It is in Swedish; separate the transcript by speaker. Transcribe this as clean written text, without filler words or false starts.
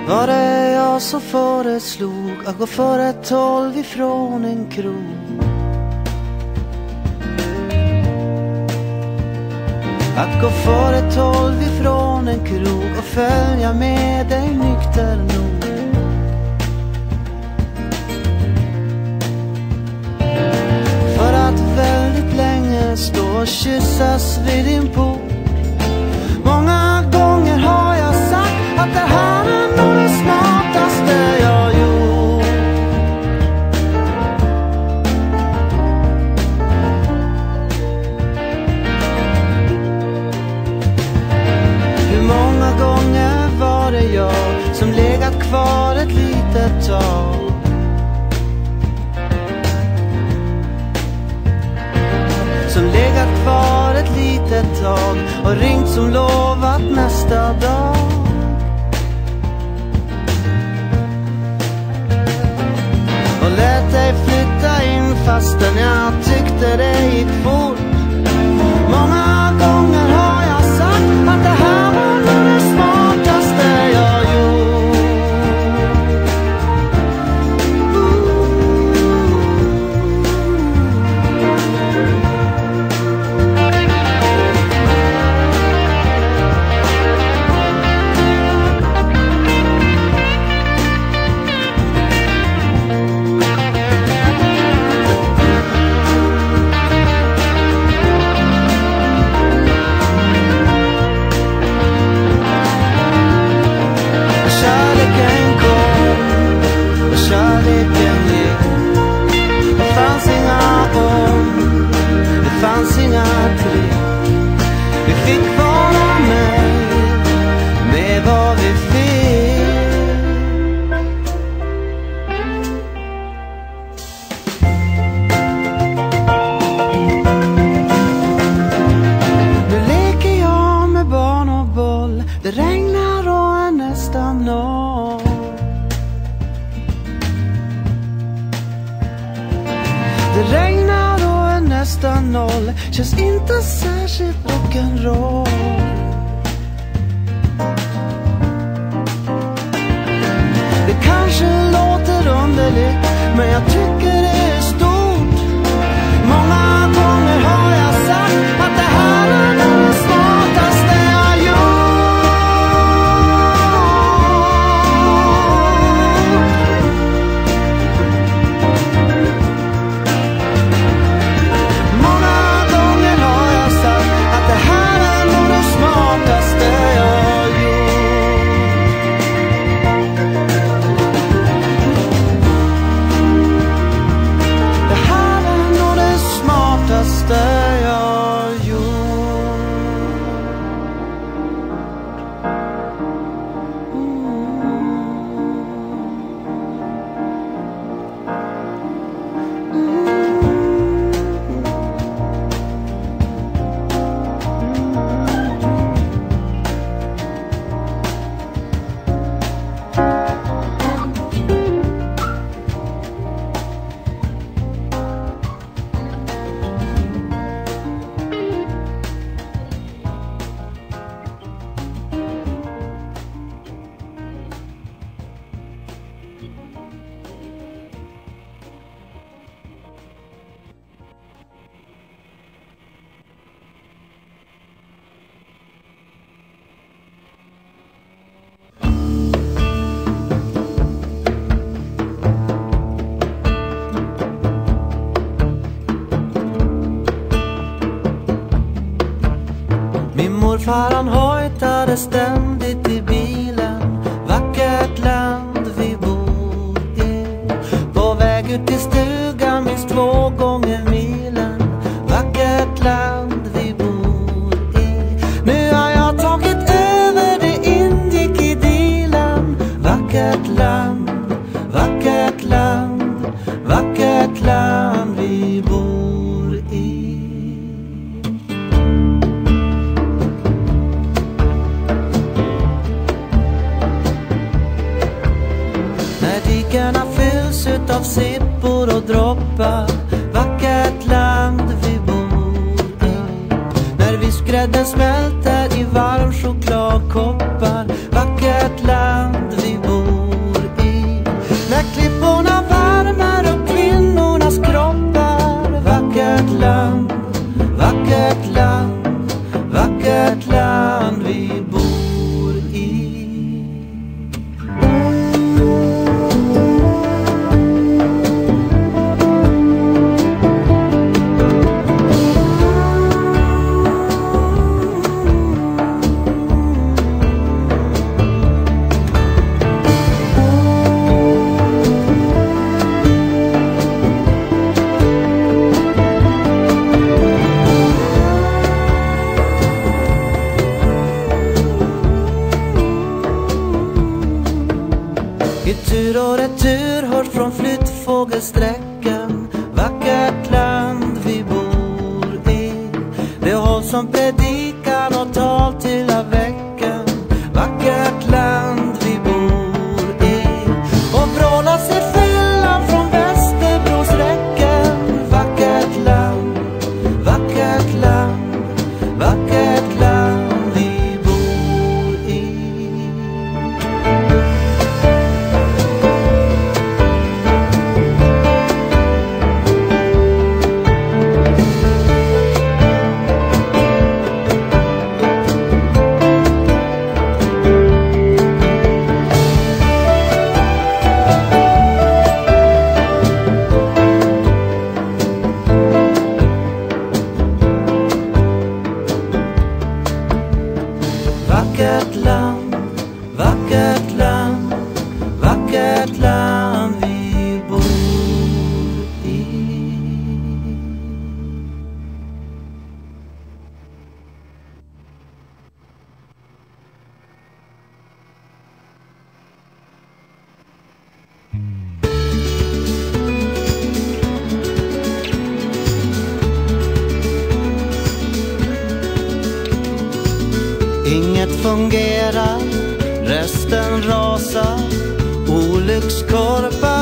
Speaker 1: Var det jag som föreslog att gå före 12 ifrån en krog? Att gå före 12 ifrån en krog och följa med dig nykter nog. För att väldigt länge stå och kyssas vid din port. Många gånger har jag sagt att det här är nog det smartaste jag gjort. Hur många gånger var det jag som legat kvar ett litet tag? Som legat kvar ett litet tag och ringt som lovat nästa dag. Och lät dig flytta in fastän jag tyckte det gick fort. Många gånger har jag sagt att det här var nog det smartaste jag gjort. Vi fick vara med vad vi fick. Nu leker jag med barn och boll. Det regnar och är nästan noll. Det regnar och är nästan noll. Känns inte särskilt rock'n'roll. Det kanske låter underligt, men jag tycker det är stort. Många gånger har jag sagt att det här är nog det smartaste jag gjort. Många gånger har jag sagt att det här är nog det smartaste jag gjort. Det här är nog det smartaste jag gjort. Min morfar han hojtade ständigt i bilen. Vackert land vi bor i. På väg ut till stugan minst 2 gånger milen. Vackert land vi bor i. Nu har jag tagit över, det ingick i dealen. Vackert land, vackert land, vackert land vi bor i. Dikarna fylls utav sippor och droppar. Vackert land vi bor i. När vispgrädden smälter i varm chokladkoppar. Vackert land vi bor i. I tur och retur hörs från flyttfågelsträckan. Vackert land vi bor i. Det hålls som predikan och tal till av veckan. Vackert land vi bor i. Och vrålas i fyllan från Västerbros räcken. Vackert land, vackert land, vackert land vi bor i. Vackert land, vackert land, vackert land vi bor i. Inget fungerar, resten rasar. Olyckskorpar